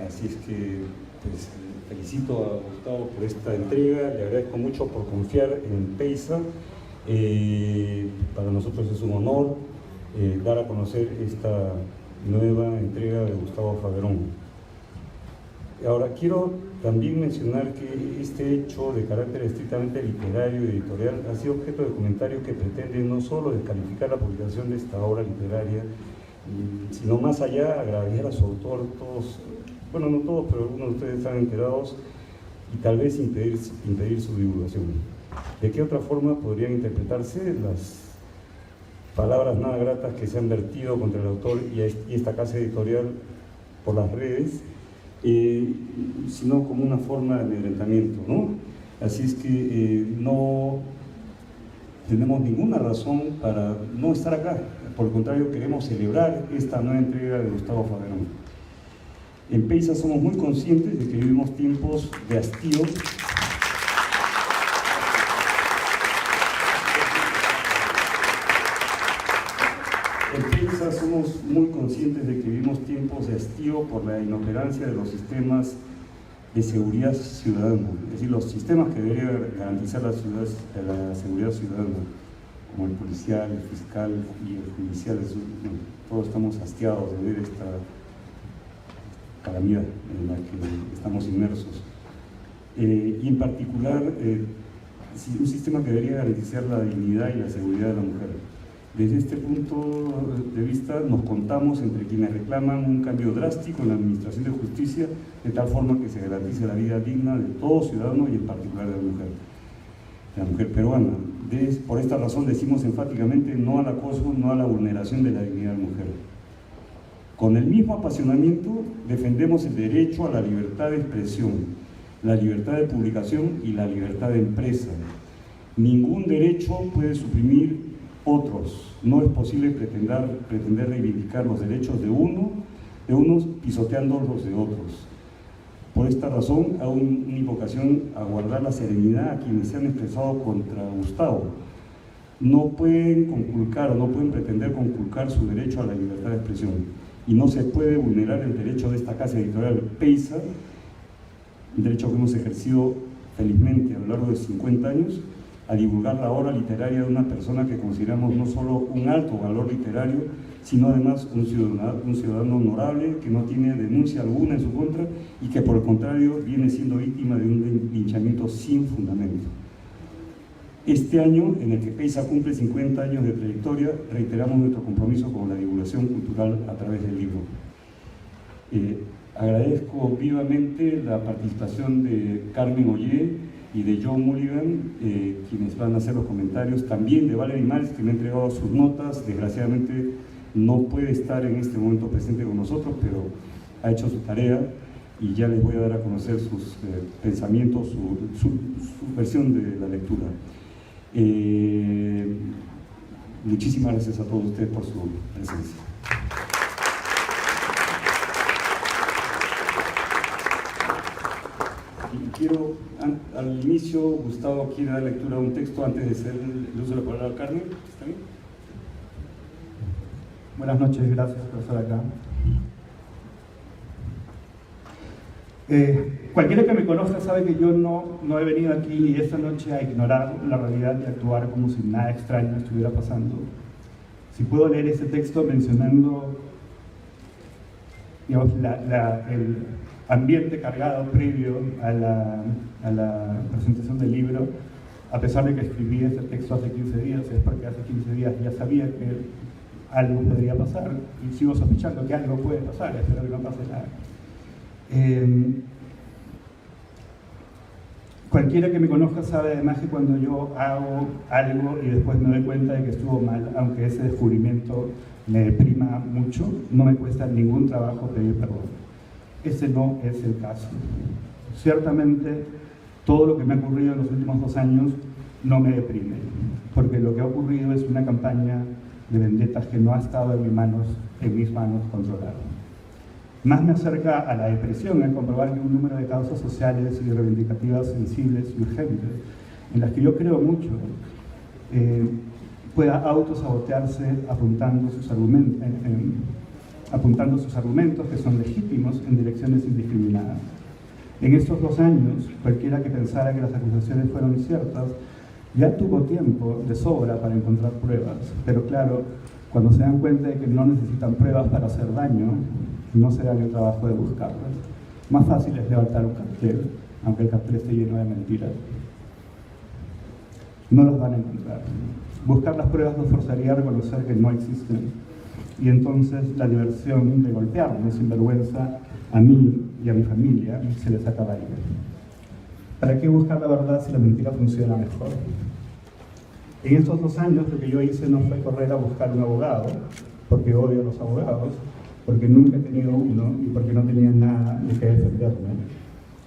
Así es que pues, felicito a Gustavo por esta entrega, le agradezco mucho por confiar en Peisa. Para nosotros es un honor dar a conocer esta nueva entrega de Gustavo Faverón. Ahora, quiero también mencionar que este hecho de carácter estrictamente literario y editorial ha sido objeto de comentario que pretende no solo descalificar la publicación de esta obra literaria, sino más allá agraviar a su autor. Todos, bueno, no todos, pero algunos de ustedes están enterados, y tal vez impedir su divulgación. ¿De qué otra forma podrían interpretarse las palabras nada gratas que se han vertido contra el autor y esta casa editorial por las redes, sino como una forma de amedrentamiento, ¿no? Así es que no tenemos ninguna razón para no estar acá. Por el contrario, queremos celebrar esta nueva entrega de Gustavo Faverón. En Peisa somos muy conscientes de que vivimos tiempos de hastío. En Peisa somos muy conscientes de que vivimos tiempos de hastío por la inoperancia de los sistemas de seguridad ciudadana, es decir, los sistemas que deberían garantizar la seguridad ciudadana, como el policial, el fiscal y el judicial. Todos estamos hastiados de ver esta calamidad en la que estamos inmersos. Y en particular, un sistema que debería garantizar la dignidad y la seguridad de la mujer. Desde este punto de vista nos contamos entre quienes reclaman un cambio drástico en la administración de justicia, de tal forma que se garantice la vida digna de todo ciudadano y en particular de la mujer peruana. Por esta razón decimos enfáticamente no al acoso, no a la vulneración de la dignidad de la mujer. Con el mismo apasionamiento defendemos el derecho a la libertad de expresión, la libertad de publicación y la libertad de empresa. Ningún derecho puede suprimir otros. No es posible pretender reivindicar los derechos de unos pisoteando los de otros. Por esta razón, hago una invocación a guardar la serenidad a quienes se han expresado contra Gustavo. No pueden conculcar o no pueden pretender conculcar su derecho a la libertad de expresión. Y no se puede vulnerar el derecho de esta casa editorial Peisa, un derecho que hemos ejercido felizmente a lo largo de 50 años, a divulgar la obra literaria de una persona que consideramos no solo un alto valor literario, sino además un ciudadano honorable que no tiene denuncia alguna en su contra y que por el contrario viene siendo víctima de un linchamiento sin fundamento. Este año, en el que Peisa cumple 50 años de trayectoria, reiteramos nuestro compromiso con la divulgación cultural a través del libro. Agradezco vivamente la participación de Carmen Ollé y de John Mulligan, quienes van a hacer los comentarios, también de Valerie Mares, que me ha entregado sus notas. Desgraciadamente no puede estar en este momento presente con nosotros, pero ha hecho su tarea y ya les voy a dar a conocer sus pensamientos, su versión de la lectura. Muchísimas gracias a todos ustedes por su presencia. Quiero, al inicio, Gustavo quiere dar lectura a un texto antes de hacer el uso de la palabra Carmen. ¿Está bien? Buenas noches, gracias por estar acá. Cualquiera que me conozca sabe que yo no he venido aquí esta noche a ignorar la realidad y actuar como si nada extraño estuviera pasando. Si puedo leer este texto mencionando, digamos, el ambiente cargado previo a la presentación del libro, a pesar de que escribí este texto hace 15 días, es porque hace 15 días ya sabía que algo podría pasar y sigo sospechando que algo puede pasar, espero que no pase nada. Cualquiera que me conozca sabe además que cuando yo hago algo y después me doy cuenta de que estuvo mal, aunque ese descubrimiento me deprima mucho, no me cuesta ningún trabajo pedir perdón. Ese no es el caso. Ciertamente, todo lo que me ha ocurrido en los últimos 2 años no me deprime, porque lo que ha ocurrido es una campaña de vendetas que no ha estado en mis manos controlar. Más me acerca a la depresión el comprobar que un número de causas sociales y reivindicativas sensibles y urgentes, en las que yo creo mucho, pueda autosabotearse apuntando sus argumentos, apuntando sus argumentos, que son legítimos, en direcciones indiscriminadas. En estos 2 años, cualquiera que pensara que las acusaciones fueron ciertas, ya tuvo tiempo de sobra para encontrar pruebas, pero claro, cuando se dan cuenta de que no necesitan pruebas para hacer daño, no se dan el trabajo de buscarlas. Más fácil es levantar un cartel, aunque el cartel esté lleno de mentiras. No las van a encontrar. Buscar las pruebas nos forzaría a reconocer que no existen, y entonces la diversión de golpearme sin vergüenza a mí y a mi familia se les acabaría. ¿Para qué buscar la verdad si la mentira funciona mejor? En estos 2 años lo que yo hice no fue correr a buscar un abogado, porque odio a los abogados, porque nunca he tenido uno y porque no tenía nada de qué defenderme,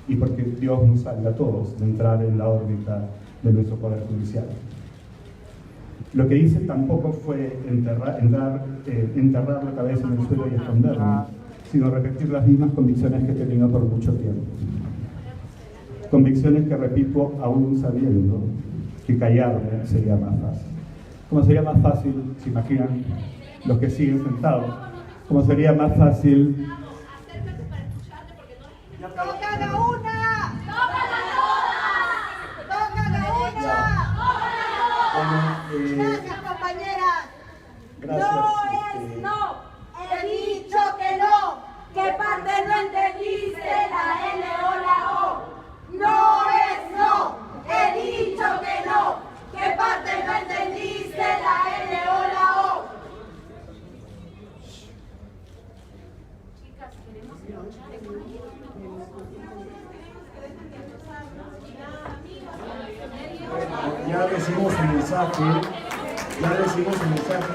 y porque Dios nos salva a todos de entrar en la órbita de nuestro poder judicial. Lo que hice tampoco fue enterrar la cabeza en el suelo y esconderme, sino repetir las mismas convicciones que he tenido por mucho tiempo. Convicciones que repito aún sabiendo que callarme sería más fácil. Como sería más fácil, se imaginan los que siguen sentados, como sería más fácil... ¡Tocan a una! ¡Tocan a todas! ¡Tocan a una! Gracias, compañeras. Gracias. No es no. He dicho que no. ¿Qué parte no entendiste? La N o la O. No es no. He dicho que no. ¿Qué parte no entendiste? La N o la O. Chicas, queremos Ya recibimos el mensaje, gracias. Ya recibimos el mensaje,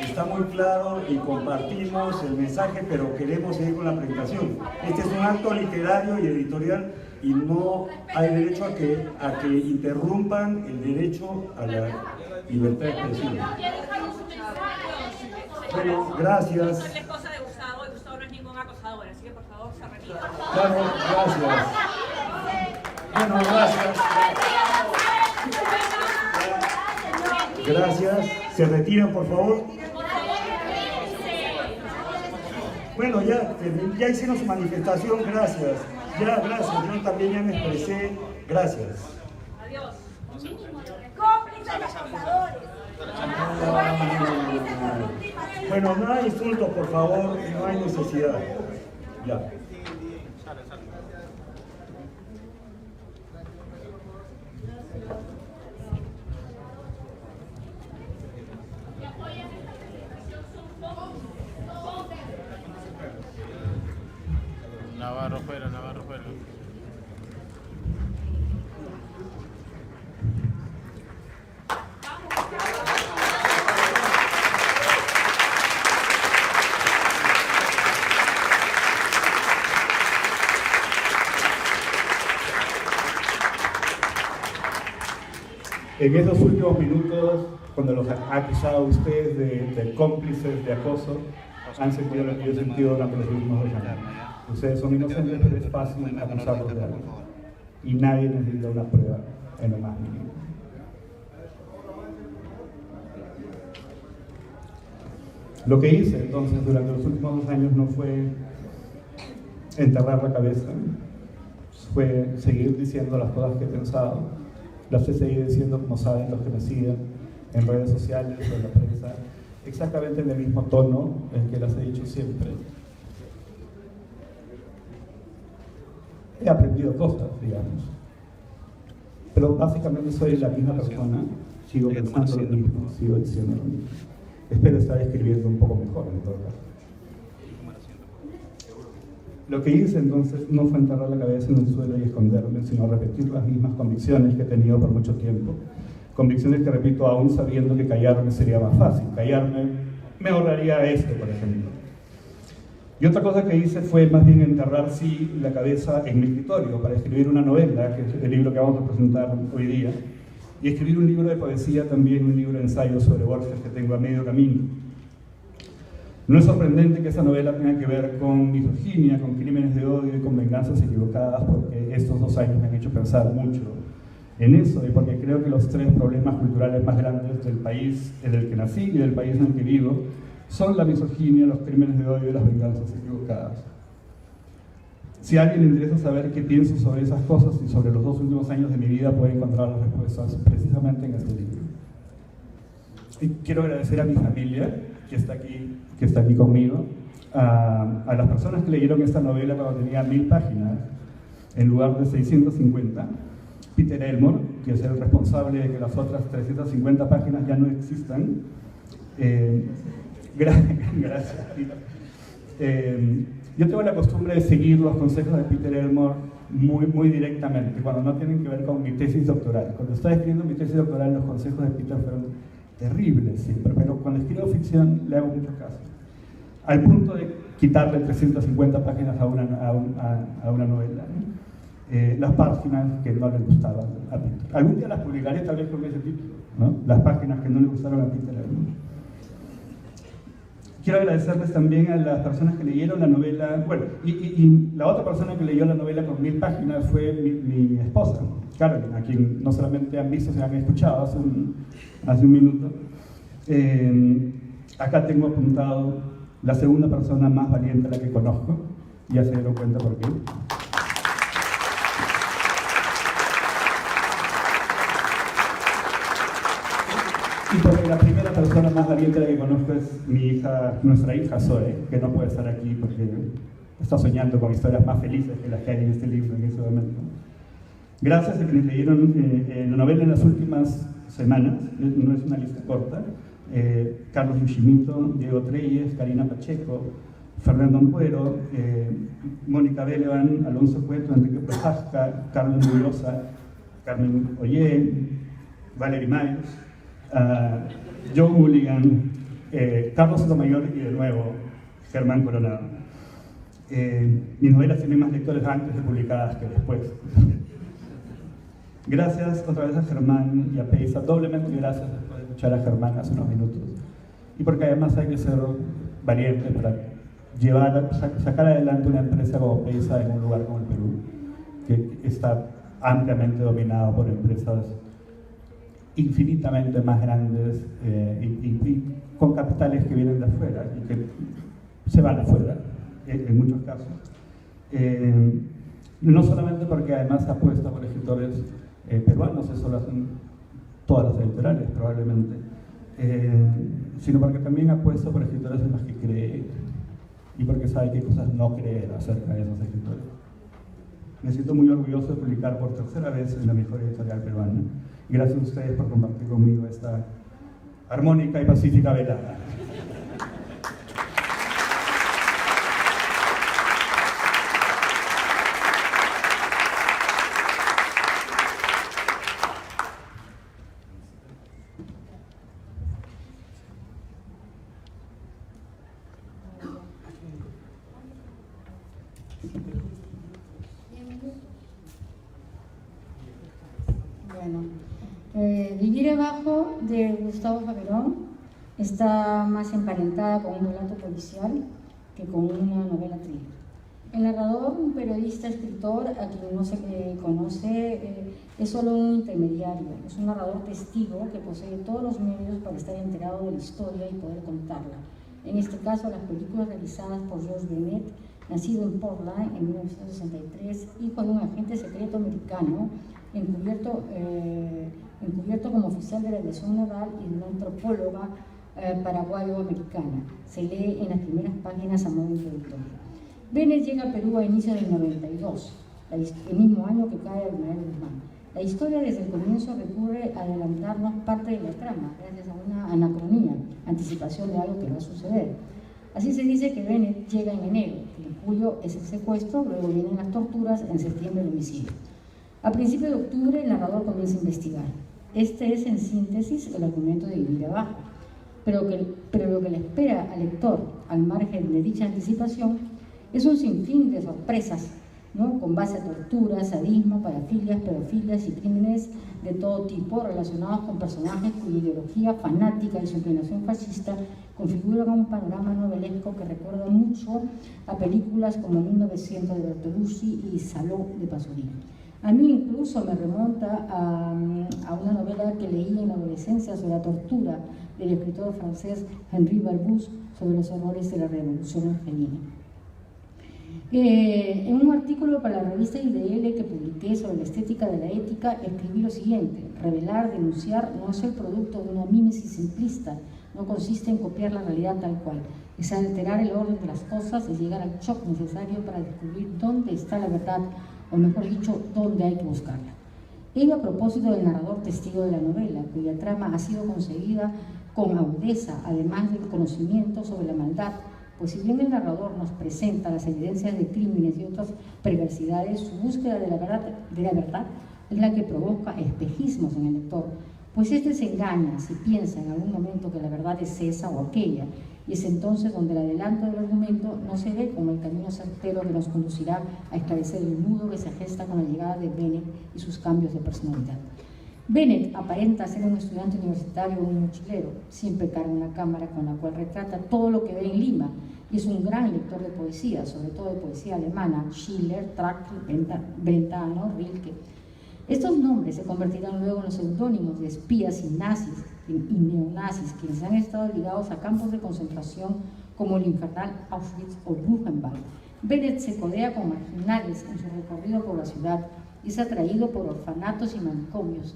está muy claro y compartimos el mensaje, pero queremos seguir con la presentación. Este es un acto literario y editorial y no hay derecho a que interrumpan el derecho a la libertad de expresión. Bueno, gracias. Es la esposa de Gustavo, y Gustavo no es ningún acosador, así que por favor se retira. Claro, gracias. Bueno, gracias. Gracias. ¿Se retiran, por favor? Bueno, ya hicieron su manifestación, gracias. Gracias. Yo también ya me expresé. Gracias. Adiós. Cómplices acosadores. Bueno, no hay insultos, por favor, no hay necesidad. Ya. Navarro fuera. En esos últimos minutos, cuando los ha acusado a ustedes de cómplices de acoso, han sentido lo que yo he sentido durante los últimos 2 años. Ustedes son inocentes, pero es fácil acusarlos de algo. Y nadie necesita una prueba en lo más mínimo. Lo que hice entonces durante los últimos 2 años no fue enterrar la cabeza, fue seguir diciendo las cosas que he pensado. Las he seguido diciendo, como saben los que me siguen en redes sociales o en la prensa, exactamente en el mismo tono en que las he dicho siempre. He aprendido cosas, digamos, pero básicamente soy la misma persona, sigo pensando lo mismo, sigo diciendo lo mismo. Espero estar escribiendo un poco mejor en todo caso. Lo que hice entonces no fue enterrar la cabeza en el suelo y esconderme, sino repetir las mismas convicciones que he tenido por mucho tiempo. Convicciones que repito aún sabiendo que callarme sería más fácil. Callarme me ahorraría esto, por ejemplo. Y otra cosa que hice fue más bien enterrar, sí, la cabeza en mi escritorio para escribir una novela, que es el libro que vamos a presentar hoy día, y escribir un libro de poesía, también un libro de ensayos sobre Borges que tengo a medio camino. No es sorprendente que esa novela tenga que ver con misoginia, con crímenes de odio y con venganzas equivocadas, porque estos 2 años me han hecho pensar mucho en eso, y porque creo que los tres problemas culturales más grandes del país en el que nací y del país en el que vivo son la misoginia, los crímenes de odio y las venganzas equivocadas. Si a alguien le interesa saber qué pienso sobre esas cosas y sobre los 2 últimos años de mi vida, puede encontrar las respuestas precisamente en este libro. Y quiero agradecer a mi familia, que está aquí conmigo, a las personas que leyeron esta novela cuando tenía 1000 páginas, en lugar de 650. Peter Elmore, que es el responsable de que las otras 350 páginas ya no existan. Gracias, Peter. Yo tengo la costumbre de seguir los consejos de Peter Elmore muy directamente, cuando no tienen que ver con mi tesis doctoral. Cuando estaba escribiendo mi tesis doctoral, los consejos de Peter fueron terribles siempre, pero cuando escribo ficción le hago mucho caso. Al punto de quitarle 350 páginas a una novela, ¿no? Las páginas que no le gustaban a Peter. Algún día las publicaré tal vez con ese título, ¿no? Las páginas que no le gustaron a Peter Elmore. Quiero agradecerles también a las personas que leyeron la novela, bueno, y la otra persona que leyó la novela con 1000 páginas fue mi esposa, Carolyn, a quien no solamente han visto, sino han escuchado hace un minuto. Acá tengo apuntado la segunda persona más valiente a la que conozco, ya se dieron cuenta por qué. Y porque la primera persona más valiente a la que conozco es nuestra hija Zoe, que no puede estar aquí porque está soñando con historias más felices que las que hay en este libro en ese momento. Gracias a quienes leyeron la novela en las últimas semanas, no es una lista corta, Carlos Yoshimito, Diego Treyes, Karina Pacheco, Fernando Ampuero, Mónica Belevan, Alonso Cueto, Enrique Projasca, Carmen Bullosa, Carmen Ollé, Valerie Miles, Joe Mulligan, Carlos Sotomayor y de nuevo Germán Coronado. Mis novelas tienen más lectores antes de publicadas que después. Gracias otra vez a Germán y a Peisa, doblemente gracias después de escuchar a Germán hace unos minutos. Y porque además hay que ser valiente para sacar adelante una empresa como Peisa en un lugar como el Perú, que está ampliamente dominado por empresas infinitamente más grandes y con capitales que vienen de afuera y que se van afuera en muchos casos. No solamente porque además apuesta por escritores peruanos, eso lo hacen todas las editoriales probablemente, sino porque también apuesta por escritores en los que cree y porque sabe qué cosas no creer acerca de esos escritores. Me siento muy orgulloso de publicar por tercera vez en la mejor editorial peruana. Gracias a ustedes por compartir conmigo esta armónica y pacífica velada. Vivir abajo de Gustavo Faverón está más emparentada con un relato policial que con una novela thriller. El narrador, un periodista, escritor, a quien no se conoce, es solo un intermediario, es un narrador testigo que posee todos los medios para estar enterado de la historia y poder contarla. En este caso, las películas realizadas por George Bennett, nacido en Portland en 1963, hijo de un agente secreto americano, encubierto como oficial de la aviación naval y de una antropóloga paraguayo-americana. Se lee en las primeras páginas a modo introductorio. Bennett llega a Perú a inicios del 92, el mismo año que cae Abimael Guzmán. La historia desde el comienzo recurre a adelantarnos parte de la trama, gracias a una anacronía, anticipación de algo que va a suceder. Así se dice que Bennett llega en enero, en julio es el secuestro, luego vienen las torturas, en septiembre el homicidio. A principios de octubre el narrador comienza a investigar. Este es en síntesis el argumento de Vivir abajo, pero lo que le espera al lector al margen de dicha anticipación es un sinfín de sorpresas, ¿no? Con base a torturas, sadismo, parafilias, pedofilias y crímenes de todo tipo relacionados con personajes cuya ideología fanática y su inclinación fascista configuran un panorama novelesco que recuerda mucho a películas como 1900 de Bertolucci y Saló de Pasolini. A mí incluso me remonta a una novela que leí en la adolescencia sobre la tortura del escritor francés Henri Barbusse sobre los horrores de la Revolución Argelina. En un artículo para la revista IDL que publiqué sobre la estética de la ética, escribí lo siguiente: revelar, denunciar no es el producto de una mímesis simplista, no consiste en copiar la realidad tal cual, es alterar el orden de las cosas, es llegar al shock necesario para descubrir dónde está la verdad, o mejor dicho, dónde hay que buscarla. Ello a propósito del narrador testigo de la novela, cuya trama ha sido concebida con agudeza, además del conocimiento sobre la maldad, pues si bien el narrador nos presenta las evidencias de crímenes y otras perversidades, su búsqueda de la verdad es la que provoca espejismos en el lector, pues éste se engaña si piensa en algún momento que la verdad es esa o aquella, y es entonces donde el adelanto del argumento no se ve como el camino certero que nos conducirá a esclarecer el nudo que se gesta con la llegada de Bennett y sus cambios de personalidad. Bennett aparenta ser un estudiante universitario o un mochilero, siempre carga una cámara con la cual retrata todo lo que ve en Lima, y es un gran lector de poesía, sobre todo de poesía alemana, Schiller, Trakl, Brentano, Rilke. Estos nombres se convertirán luego en los seudónimos de espías y nazis y neonazis, quienes han estado ligados a campos de concentración como el infernal Auschwitz o Buchenwald. Bennett se codea con marginales en su recorrido por la ciudad y es atraído por orfanatos y manicomios.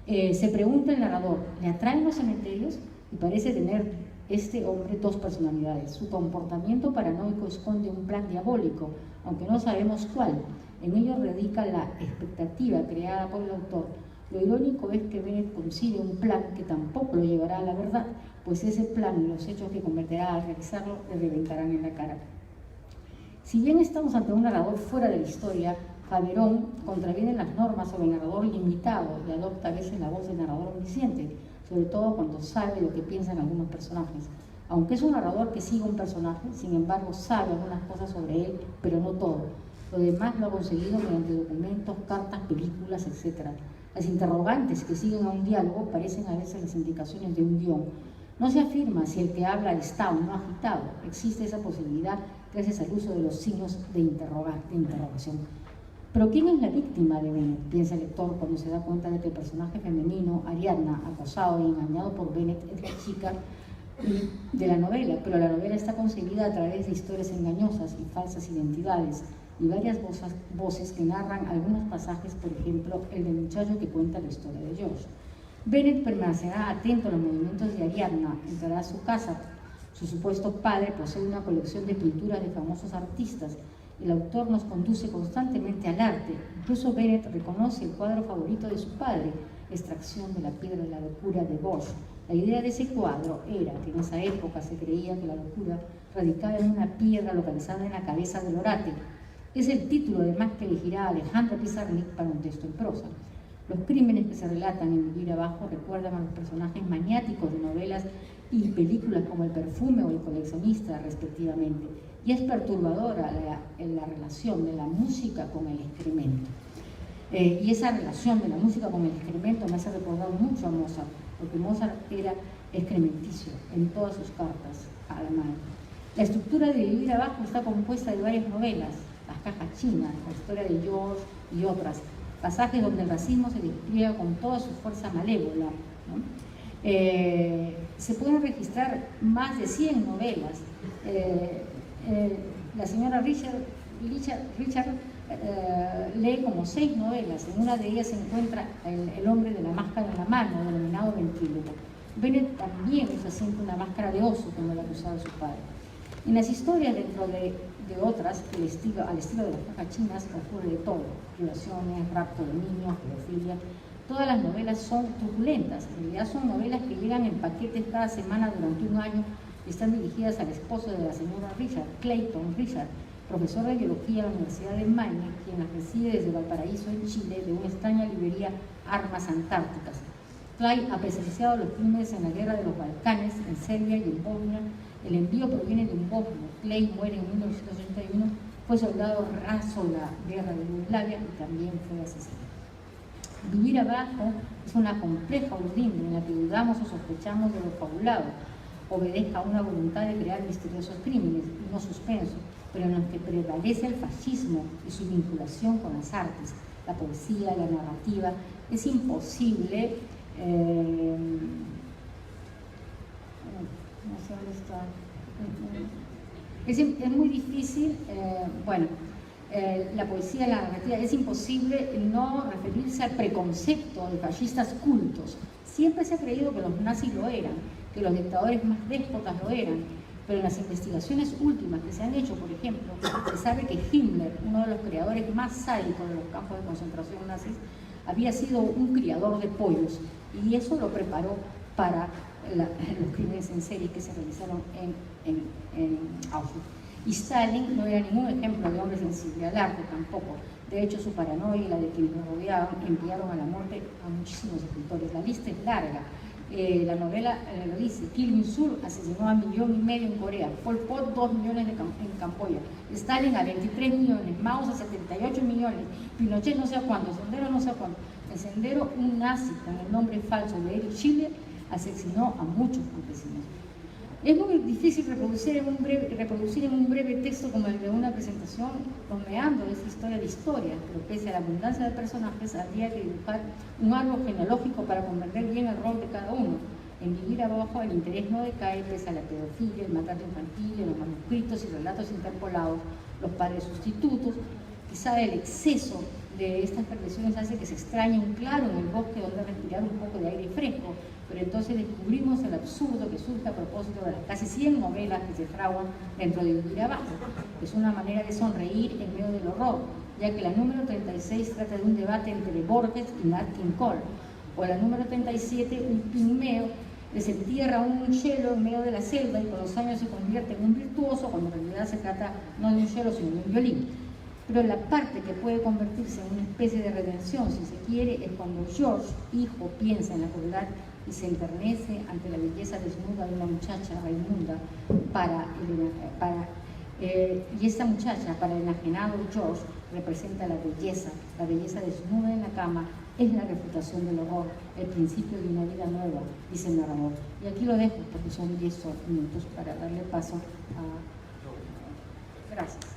Se pregunta el narrador, ¿le atraen los cementerios? Y parece tener este hombre dos personalidades. Su comportamiento paranoico esconde un plan diabólico, aunque no sabemos cuál. En ello radica la expectativa creada por el autor. Lo irónico es que Bennett consigue un plan que tampoco lo llevará a la verdad, pues ese plan y los hechos que cometerá al realizarlo le reventarán en la cara. Si bien estamos ante un narrador fuera de la historia, Faverón contraviene las normas sobre el narrador limitado y adopta a veces la voz del narrador omnisciente, sobre todo cuando sabe lo que piensan algunos personajes. Aunque es un narrador que sigue un personaje, sin embargo sabe algunas cosas sobre él, pero no todo. Lo demás lo ha conseguido mediante documentos, cartas, películas, etc. Las interrogantes que siguen a un diálogo parecen a veces las indicaciones de un guión. No se afirma si el que habla está o no agitado. Existe esa posibilidad gracias al uso de los signos de interrogación. Pero ¿quién es la víctima de Bennett?, piensa el lector cuando se da cuenta de que el personaje femenino, Ariadna, acosado y engañado por Bennett, es la chica de la novela, pero la novela está concebida a través de historias engañosas y falsas identidades y varias voces que narran algunos pasajes, por ejemplo, el del muchacho que cuenta la historia de George. Bennett permanecerá atento a los movimientos de Ariadna, entrará a su casa. Su supuesto padre posee una colección de pinturas de famosos artistas. El autor nos conduce constantemente al arte. Incluso Bennett reconoce el cuadro favorito de su padre, Extracción de la piedra de la locura de Bosch. La idea de ese cuadro era que en esa época se creía que la locura radicaba en una piedra localizada en la cabeza del orate. Es el título además que elegirá Alejandro Pizarnik para un texto en prosa. Los crímenes que se relatan en Vivir Abajo recuerdan a los personajes maniáticos de novelas y películas como El perfume o El coleccionista, respectivamente. Y es perturbadora la relación de la música con el excremento. Y esa relación de la música con el excremento me hace recordar mucho a Mozart, porque Mozart era excrementicio en todas sus cartas a la madre. La estructura de Vivir Abajo está compuesta de varias novelas: Las cajas chinas, La historia de George y otras, pasajes donde el racismo se despliega con toda su fuerza malévola, ¿no? Se pueden registrar más de 100 novelas. La señora Richard lee como 6 novelas. En una de ellas se encuentra El hombre de la máscara en la mano, denominado ventríloco. Bennett también usa siempre una máscara de oso, como la que usaba su padre. En las historias, dentro de otras, al estilo de Las cajas chinas, ocurre de todo: violaciones, rapto de niños, pedofilia. Todas las novelas son turbulentas. En realidad son novelas que llegan en paquetes cada semana durante un año y están dirigidas al esposo de la señora Richard, Clayton Richard, profesor de biología en la Universidad de Maine, quien las recibe desde Valparaíso, en Chile, de una extraña librería Armas Antárticas. Clay ha presenciado los crímenes en la guerra de los Balcanes, en Serbia y en Bosnia. El envío proviene de un bosnio. Clay muere en 1981, fue soldado raso de la guerra de Yugoslavia y también fue asesinado. Vivir Abajo es una compleja urdimbre en la que dudamos o sospechamos de lo fabulado. Obedezca a una voluntad de crear misteriosos crímenes y no suspenso, pero en los que prevalece el fascismo y su vinculación con las artes. la poesía, la narrativa. Es imposible, no sé dónde está, es muy difícil, la poesía, la narrativa, es imposible no referirse al preconcepto de fascistas cultos. Siempre se ha creído que los nazis lo eran, que los dictadores más déspotas lo eran, pero en las investigaciones últimas que se han hecho, por ejemplo, se sabe que Himmler, uno de los creadores más sádicos de los campos de concentración nazis, había sido un criador de pollos, y eso lo preparó para los crímenes en serie que se realizaron en Auschwitz. Y Stalin no era ningún ejemplo de hombre sensible al arte tampoco. De hecho, su paranoia y la de quienes lo rodeaban enviaron a la muerte a muchísimos escritores. La lista es larga. La novela lo dice: Kim Il-sung asesinó a 1,5 millones en Corea, Pol Pot 2 millones en Camboya, Stalin a 23 millones, Mao a 78 millones, Pinochet no sé a cuánto, Sendero no sé a cuánto. En Sendero, un nazi con el nombre falso de Erich Schiller asesinó a muchos campesinos. Es muy difícil reproducir en un breve texto como el de una presentación los meandros de esa historia de historia, pero pese a la abundancia de personajes habría que dibujar un árbol genealógico para comprender bien el rol de cada uno. En Vivir abajo el interés no decae pese a la pedofilia, el maltrato infantil, los manuscritos y relatos interpolados, los padres sustitutos. Quizá el exceso de estas perversiones hace que se extrañe un claro en el bosque donde respirar un poco de aire fresco, pero entonces descubrimos el absurdo que surge a propósito de las casi 100 novelas que se fraguan dentro de Vivir abajo. Es una manera de sonreír en medio del horror, ya que la número 36 trata de un debate entre Borges y Nat King Cole, o la número 37, un pigmeo desentierra un cello en medio de la selva y con los años se convierte en un virtuoso, cuando en realidad se trata no de un cello sino de un violín. Pero la parte que puede convertirse en una especie de redención, si se quiere, es cuando George, hijo, piensa en la crueldad y se enternece ante la belleza desnuda de una muchacha raimunda y esta muchacha, para el enajenado George, representa la belleza desnuda en la cama, es la refutación del horror, el principio de una vida nueva, dice el narrador. Y aquí lo dejo porque son 10 minutos para darle paso a... Gracias.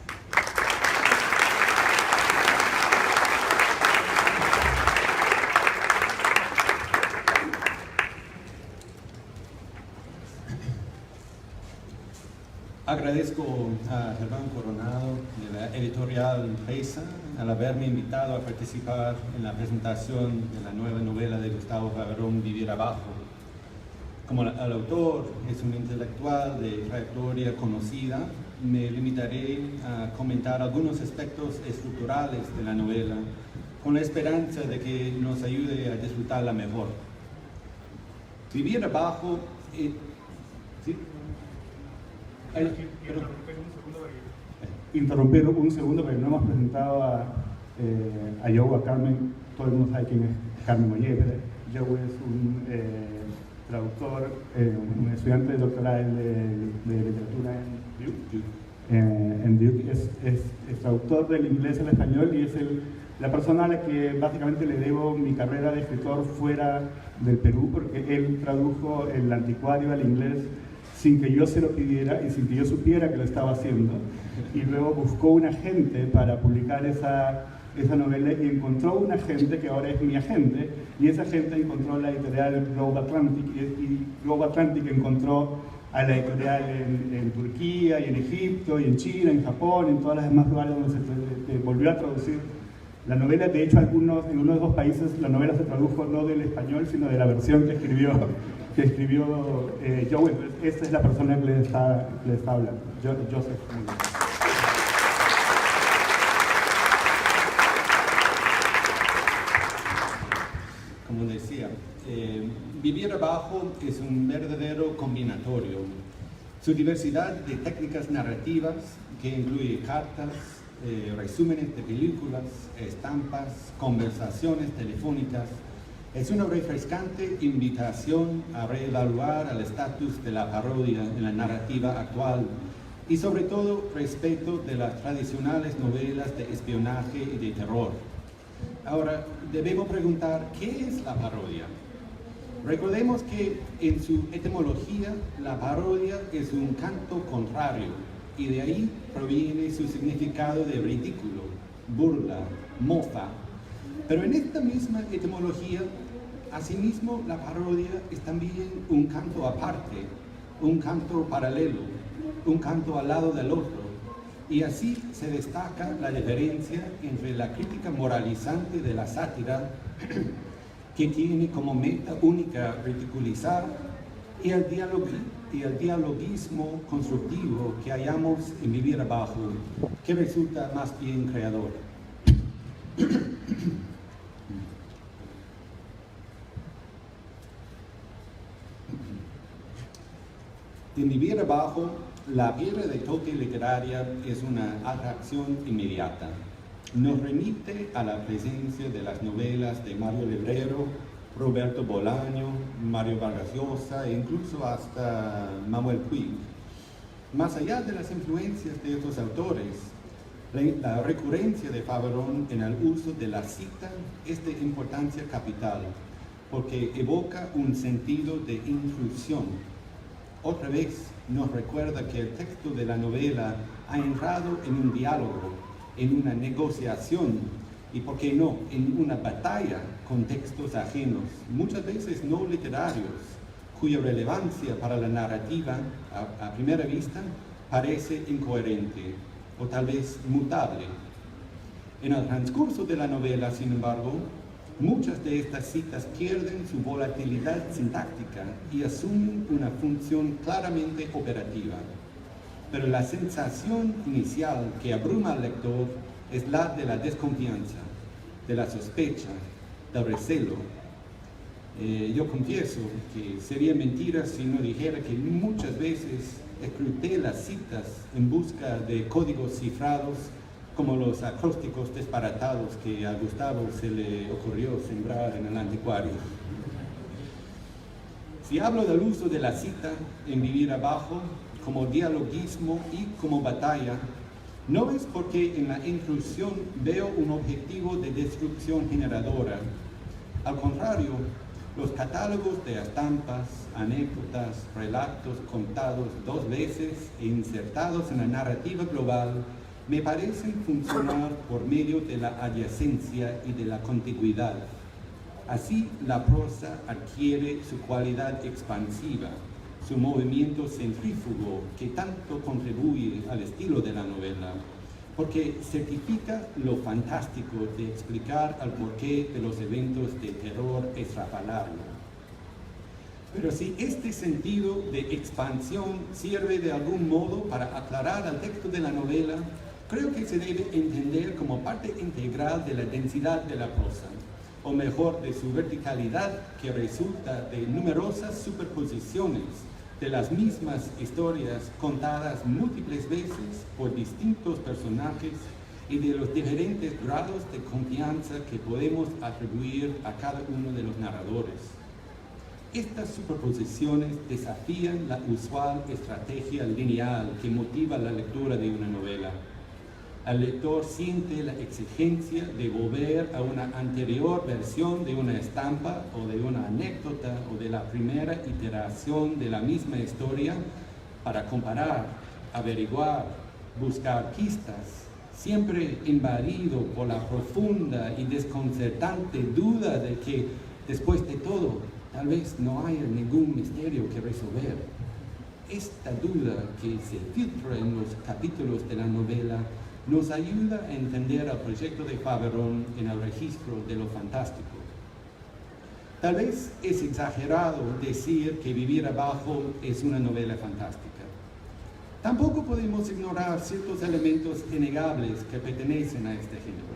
Agradezco a Germán Coronado de la editorial Pesa al haberme invitado a participar en la presentación de la nueva novela de Gustavo Faverón, Vivir abajo. Como el autor es un intelectual de trayectoria conocida, me limitaré a comentar algunos aspectos estructurales de la novela, con la esperanza de que nos ayude a disfrutarla mejor. Vivir abajo... ¿sí? Interrumpir un segundo porque no hemos presentado a Joe, a Carmen. Todo el mundo sabe quién es Carmen Mollé. Joe es un traductor, un estudiante de doctorado de literatura en Duke. Es traductor del inglés al español y es la persona a la que básicamente le debo mi carrera de escritor fuera del Perú, porque él tradujo El Anticuario al inglés sin que yo se lo pidiera y sin que yo supiera que lo estaba haciendo, y luego buscó un agente para publicar esa novela y encontró un agente que ahora es mi agente, y esa agente encontró la editorial Globe Atlantic y Globe Atlantic encontró a la editorial en Turquía y en Egipto y en China, en Japón, en todas las demás lugares donde se volvió a traducir la novela. De hecho, en uno de los dos países la novela se tradujo no del español sino de la versión que escribió Joe. Esta es la persona que le está hablando, Joseph. Como decía, Vivir abajo es un verdadero combinatorio. Su diversidad de técnicas narrativas, que incluye cartas, resúmenes de películas, estampas, conversaciones telefónicas, es una refrescante invitación a reevaluar el estatus de la parodia en la narrativa actual y sobre todo respecto de las tradicionales novelas de espionaje y de terror. Ahora, debemos preguntar, ¿qué es la parodia? Recordemos que en su etimología, la parodia es un canto contrario y de ahí proviene su significado de ridículo, burla, mofa. Pero en esta misma etimología, asimismo, la parodia es también un canto aparte, un canto paralelo, un canto al lado del otro. Y así se destaca la diferencia entre la crítica moralizante de la sátira, que tiene como meta única ridiculizar, y el dialogismo constructivo que hallamos en Vivir Abajo, que resulta más bien creador. En Vivir Abajo, la piedra de toque literaria es una atracción inmediata. Nos remite a la presencia de las novelas de Mario Lebrero, Roberto Bolaño, Mario Vargas Llosa e incluso hasta Manuel Puig. Más allá de las influencias de estos autores, la recurrencia de Faverón en el uso de la cita es de importancia capital, porque evoca un sentido de intrusión. Otra vez nos recuerda que el texto de la novela ha entrado en un diálogo, en una negociación y, por qué no, en una batalla con textos ajenos, muchas veces no literarios, cuya relevancia para la narrativa, a primera vista, parece incoherente o tal vez mutable. En el transcurso de la novela, sin embargo, muchas de estas citas pierden su volatilidad sintáctica y asumen una función claramente operativa. Pero la sensación inicial que abruma al lector es la de la desconfianza, de la sospecha, del recelo. Yo confieso que sería mentira si no dijera que muchas veces escruté las citas en busca de códigos cifrados, como los acrósticos disparatados que a Gustavo se le ocurrió sembrar en el anticuario. Si hablo del uso de la cita en Vivir Abajo como dialogismo y como batalla, no es porque en la intrusión veo un objetivo de destrucción generadora. Al contrario, los catálogos de estampas, anécdotas, relatos contados dos veces e insertados en la narrativa global me parecen funcionar por medio de la adyacencia y de la contigüidad. Así, la prosa adquiere su cualidad expansiva, su movimiento centrífugo que tanto contribuye al estilo de la novela, porque certifica lo fantástico de explicar el porqué de los eventos de terror estrafalario. Pero si este sentido de expansión sirve de algún modo para aclarar el texto de la novela, creo que se debe entender como parte integral de la densidad de la prosa, o mejor, de su verticalidad que resulta de numerosas superposiciones de las mismas historias contadas múltiples veces por distintos personajes y de los diferentes grados de confianza que podemos atribuir a cada uno de los narradores. Estas superposiciones desafían la usual estrategia lineal que motiva la lectura de una novela. El lector siente la exigencia de volver a una anterior versión de una estampa o de una anécdota o de la primera iteración de la misma historia para comparar, averiguar, buscar pistas, siempre invadido por la profunda y desconcertante duda de que, después de todo, tal vez no haya ningún misterio que resolver. Esta duda que se filtra en los capítulos de la novela nos ayuda a entender el proyecto de Faverón en el registro de lo fantástico. Tal vez es exagerado decir que Vivir Abajo es una novela fantástica. Tampoco podemos ignorar ciertos elementos innegables que pertenecen a este género.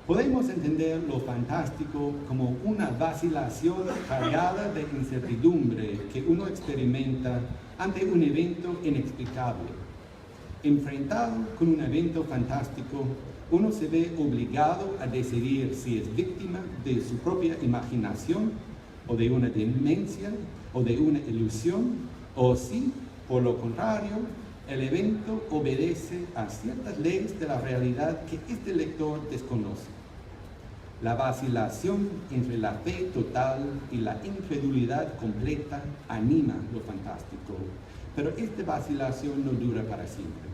Podemos entender lo fantástico como una vacilación cargada de incertidumbre que uno experimenta ante un evento inexplicable. Enfrentado con un evento fantástico, uno se ve obligado a decidir si es víctima de su propia imaginación, o de una demencia, o de una ilusión, o si, por lo contrario, el evento obedece a ciertas leyes de la realidad que este lector desconoce. La vacilación entre la fe total y la incredulidad completa anima lo fantástico, pero esta vacilación no dura para siempre.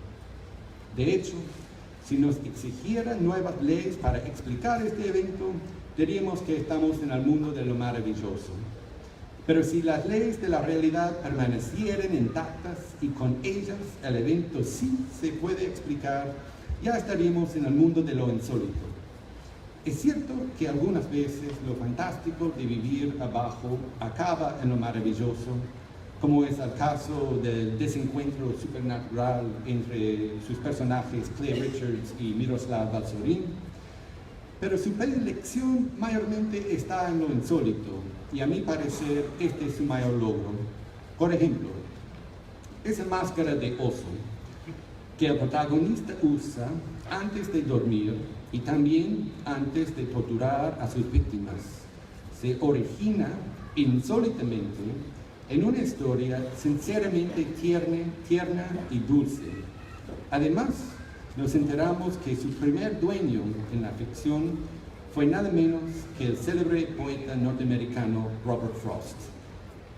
De hecho, Si nos exigieran nuevas leyes para explicar este evento, diríamos que estamos en el mundo de lo maravilloso. Pero si las leyes de la realidad permanecieran intactas y con ellas el evento sí se puede explicar, ya estaríamos en el mundo de lo insólito. Es cierto que algunas veces lo fantástico de vivir abajo acaba en lo maravilloso, como es el caso del desencuentro supernatural entre sus personajes Claire Richards y Miroslav Balzorin, pero su predilección mayormente está en lo insólito, y a mi parecer este es su mayor logro. Por ejemplo, esa máscara de oso que el protagonista usa antes de dormir y también antes de torturar a sus víctimas se origina insólitamente en una historia sinceramente tierna y dulce. Además, nos enteramos que su primer dueño en la ficción fue nada menos que el célebre poeta norteamericano Robert Frost.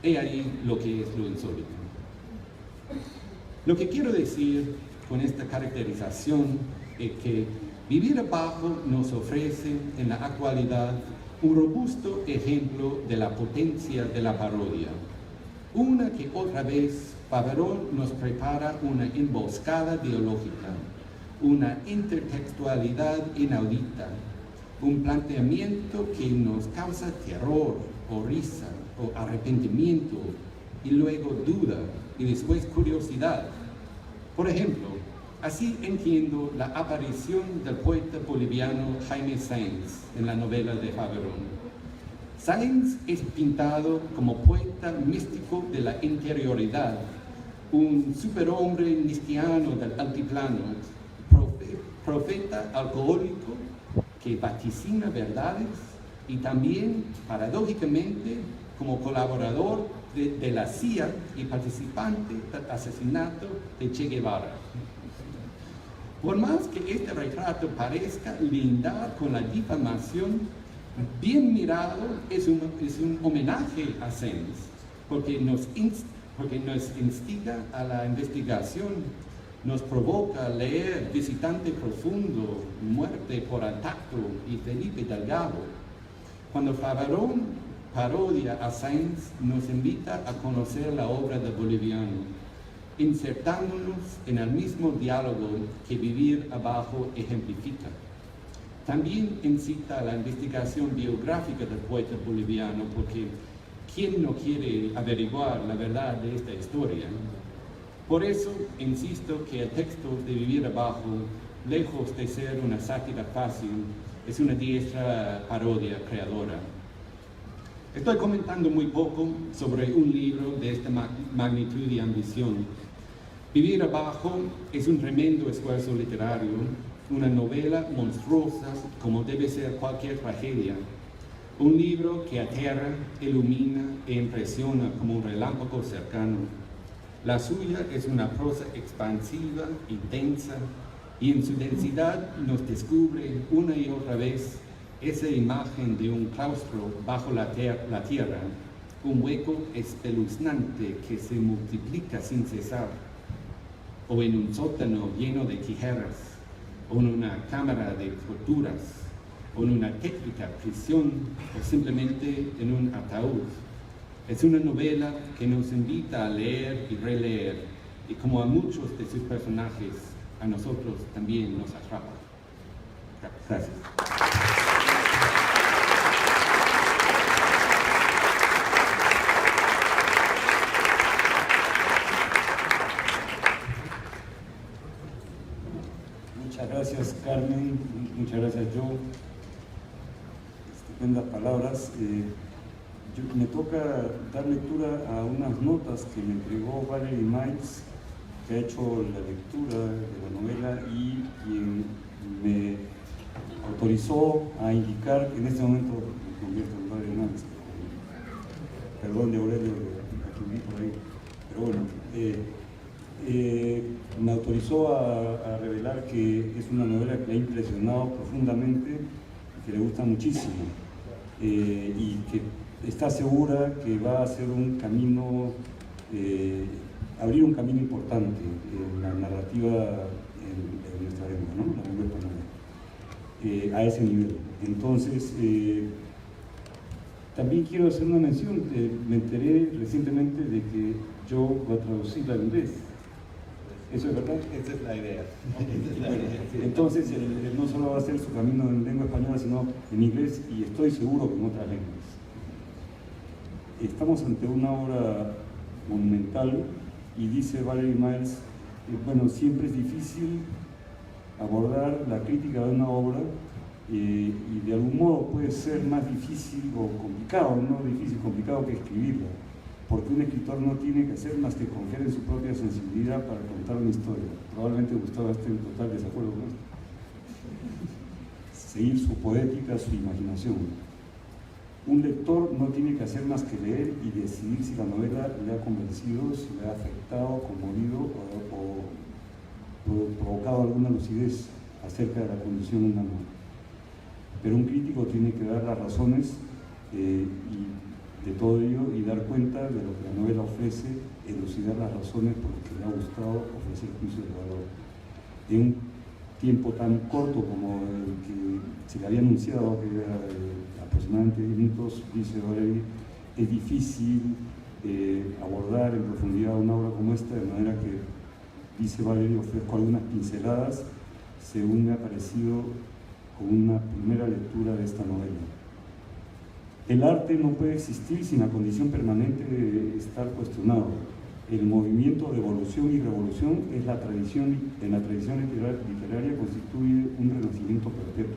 He ahí lo que es lo insólito. Lo que quiero decir con esta caracterización es que vivir abajo nos ofrece en la actualidad un robusto ejemplo de la potencia de la parodia. Una que otra vez Faverón nos prepara una emboscada ideológica, una intertextualidad inaudita, un planteamiento que nos causa terror o risa o arrepentimiento y luego duda y después curiosidad. Por ejemplo, así entiendo la aparición del poeta boliviano Jaime Sáenz en la novela de Faverón. Sáenz es pintado como poeta místico de la interioridad, un superhombre nistiano del altiplano, profeta alcohólico que vaticina verdades y también, paradójicamente, como colaborador de la CIA y participante del asesinato de Che Guevara. Por más que este retrato parezca lindar con la difamación, bien mirado es un homenaje a Sáenz, porque nos instiga a la investigación, nos provoca a leer Visitante Profundo, Muerte por el Tacto y Felipe Delgado. Cuando Faverón parodia a Sáenz, nos invita a conocer la obra del boliviano, insertándonos en el mismo diálogo que Vivir abajo ejemplifica. También incita a la investigación biográfica del poeta boliviano, porque ¿quién no quiere averiguar la verdad de esta historia? Por eso insisto que el texto de Vivir abajo, lejos de ser una sátira fácil, es una diestra parodia creadora. Estoy comentando muy poco sobre un libro de esta magnitud y ambición. Vivir abajo es un tremendo esfuerzo literario, una novela monstruosa como debe ser cualquier tragedia. Un libro que aterra, ilumina e impresiona como un relámpago cercano. La suya es una prosa expansiva y densa, y en su densidad nos descubre una y otra vez esa imagen de un claustro bajo la tierra, un hueco espeluznante que se multiplica sin cesar, o en un sótano lleno de tijeras, o en una cámara de torturas, o en una tétrica prisión, o simplemente en un ataúd. Es una novela que nos invita a leer y releer, y como a muchos de sus personajes, a nosotros también nos atrapa. Gracias. Muchas gracias, Carmen. Muchas gracias, Joe. Estupendas palabras. Me toca dar lectura a unas notas que me entregó Valerie Miles, que ha hecho la lectura de la novela y quien me autorizó a indicar que en este momento me convierto en Valerie Miles. Perdón de Aurelio, que vi por ahí. Pero bueno, me autorizó a revelar que es una novela que ha impresionado profundamente y que le gusta muchísimo. Y que está segura que va a ser un camino, abrir un camino importante en la narrativa en nuestra lengua, ¿no? La lengua española, a ese nivel. Entonces, también quiero hacer una mención, me enteré recientemente de que yo voy a traducirla al inglés. ¿Eso es verdad? Esa es la idea. Entonces, él no solo va a hacer su camino en lengua española, sino en inglés y estoy seguro que en otras lenguas. Estamos ante una obra monumental y dice Valerie Miles, bueno, siempre es difícil abordar la crítica de una obra y de algún modo puede ser más difícil o complicado, no difícil, complicado que escribirla, porque un escritor no tiene que hacer más que confiar en su propia sensibilidad para contar una historia. Probablemente Gustavo esté en total desacuerdo con esto. Seguir su poética, su imaginación. Un lector no tiene que hacer más que leer y decidir si la novela le ha convencido, si le ha afectado, conmovido o provocado alguna lucidez acerca de la condición humana. Pero un crítico tiene que dar las razones de todo ello y dar cuenta de lo que la novela ofrece, elucidar las razones por las que le ha gustado, ofrecer juicios de valor. En un tiempo tan corto como el que se le había anunciado, que era aproximadamente 10 minutos, dice Valerie, es difícil abordar en profundidad una obra como esta, de manera que, dice Valerie, ofrezco algunas pinceladas según me ha parecido con una primera lectura de esta novela. El arte no puede existir sin la condición permanente de estar cuestionado. El movimiento de evolución y revolución es en la tradición literaria constituye un renacimiento perpetuo.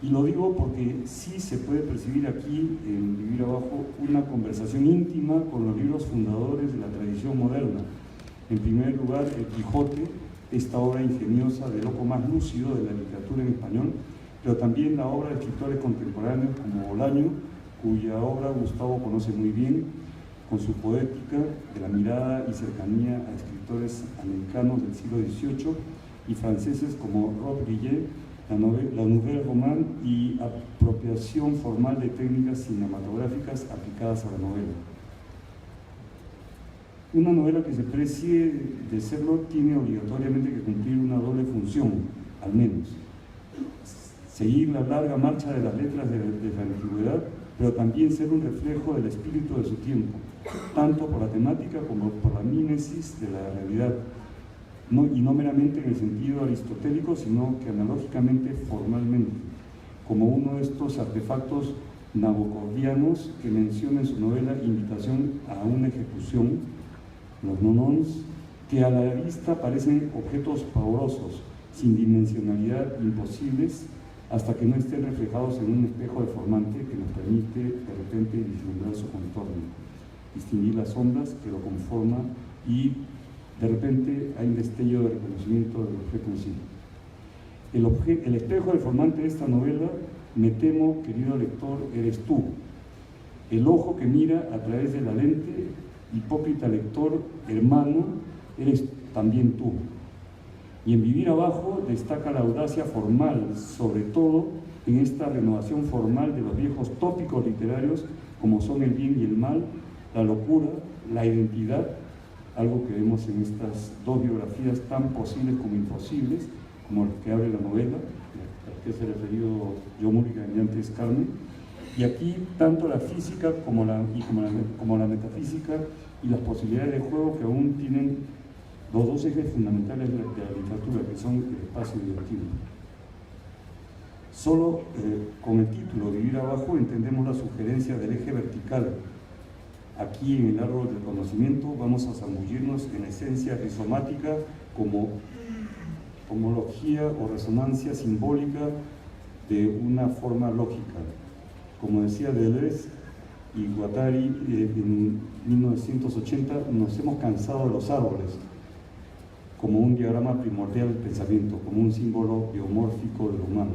Y lo digo porque sí se puede percibir aquí, en Vivir Abajo, una conversación íntima con los libros fundadores de la tradición moderna. En primer lugar, El Quijote, esta obra ingeniosa de loco más lúcido de la literatura en español, pero también la obra de escritores contemporáneos como Bolaño, cuya obra Gustavo conoce muy bien, con su poética de la mirada y cercanía a escritores americanos del siglo XVIII y franceses como Rob Guillet, la Nouvelle Romane y apropiación formal de técnicas cinematográficas aplicadas a la novela. Una novela que se precie de serlo tiene obligatoriamente que cumplir una doble función, al menos. Seguir la larga marcha de las letras de la antigüedad, pero también ser un reflejo del espíritu de su tiempo, tanto por la temática como por la mímesis de la realidad, y no meramente en el sentido aristotélico, sino que analógicamente, formalmente, como uno de estos artefactos nabocovianos que menciona en su novela Invitación a una ejecución, los nonons, que a la vista parecen objetos pavorosos, sin dimensionalidad, imposibles, hasta que no estén reflejados en un espejo deformante que nos permite de repente vislumbrar su contorno, distinguir las sombras que lo conforman y de repente hay un destello de reconocimiento del objeto en sí. El espejo deformante de esta novela, me temo, querido lector, eres tú. El ojo que mira a través de la lente, hipócrita lector, hermano, eres también tú. Y en Vivir Abajo destaca la audacia formal, sobre todo en esta renovación formal de los viejos tópicos literarios como son el bien y el mal, la locura, la identidad, algo que vemos en estas dos biografías tan posibles como imposibles, como las que abre la novela, a las que se ha referido Joe Mulligan y antes Carmen. Y aquí tanto la física como la metafísica y las posibilidades de juego que aún tienen los dos ejes fundamentales de la literatura, que son el espacio y el tiempo. Solo con el título Vivir Abajo entendemos la sugerencia del eje vertical. Aquí en el árbol del conocimiento vamos a zambullirnos en la esencia rizomática como homología o resonancia simbólica de una forma lógica. Como decía Deleuze y Guattari en 1980, nos hemos cansado de los árboles como un diagrama primordial del pensamiento, como un símbolo biomórfico de lo humano.